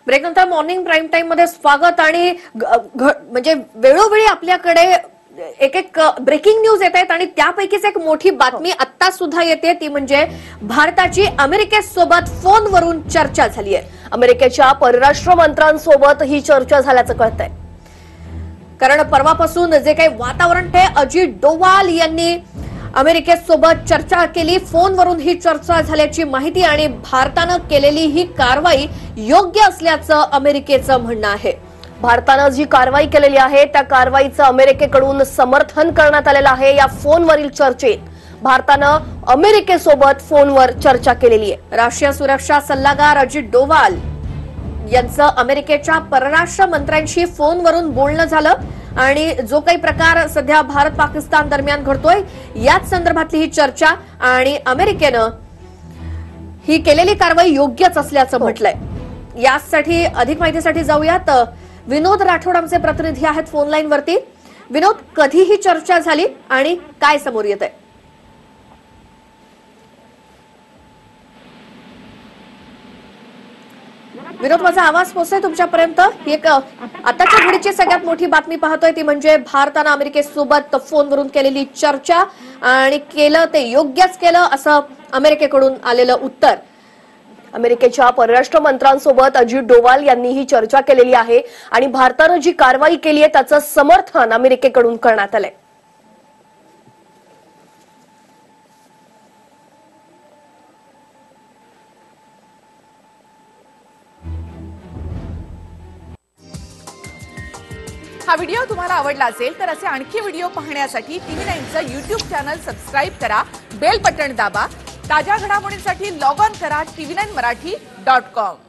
ब्रेकनंतर morning prime time मध्ये स्वागत आणि म्हणजे वेळोवेळी आपल्याकडे एक एक ब्रेकिंग न्यूज येत आहेत आणि त्यापैकीच एक मोठी बातमी आता सुद्धा येते ती म्हणजे भारताची अमेरिकेसोबत फोनवरून चर्चा झाली आहे। अमेरिकेच्या परराष्ट्र मंत्र्यांसोबत ही चर्चा झाल्याचं कळतंय। कारण परवापासून जे काही वातावरण आहे अजित डोवाल यांनी अमेरिकेसोबत चर्चा केली, फोनवरून ही चर्चा झाल्याची माहिती आणि भारतानं केलेली ही कारवाई योग्य असल्याचं अमेरिकेचं म्हणणं आहे। भारतानं जी कारवाई केलेली आहे त्या कारवाईचं अमेरिकेकडून समर्थन करण्यात आलेलं आहे। या फोनवरील चर्चेत भारतानं अमेरिकेसोबत फोनवर चर्चा केलेली आहे। राष्ट्रीय सुरक्षा सल्लागार अजित डोवाल यांचं अमेरिकेच्या परराष्ट्र मंत्र्यांशी फोनवरून बोलणं झालं आणि जो काही प्रकार सध्या भारत पाकिस्तान दरम्यान घडतोय याच संदर्भातली ही चर्चा आणि अमेरिकेनं ही केलेली कारवाई योग्यच असल्याचं म्हटलंय। यासाठी अधिक माहितीसाठी जाऊयात, विनोद राठोड आमचे प्रतिनिधी आहेत फोन लाईन वरती। विनोद, कधी ही चर्चा झाली आणि काय समोर येत आहे? विनोद, माझा आवाज पोहोचतोय तुमच्यापर्यंत? ही एक आताच्या घडीची सगळ्यात मोठी बातमी पाहतोय ती म्हणजे भारतानं अमेरिकेसोबत फोनवरून केलेली चर्चा आणि केलं ते योग्यच केलं असं अमेरिकेकडून आलेलं उत्तर। अमेरिकेच्या परराष्ट्र मंत्र्यांसोबत अजित डोवाल यांनी ही चर्चा केलेली आहे आणि भारतानं जी कारवाई केली आहे त्याचं समर्थन अमेरिकेकडून करण्यात आलंय। हा व्हिडिओ तुम्हाला आवडला असेल तर असे आणखी व्हिडिओ पाहण्यासाठी TV9चं YouTube चॅनल सबस्क्राइब करा, बेल बटन दाबा। ताज्या घडामोडींसाठी लॉग ऑन करा tv9marathi.com।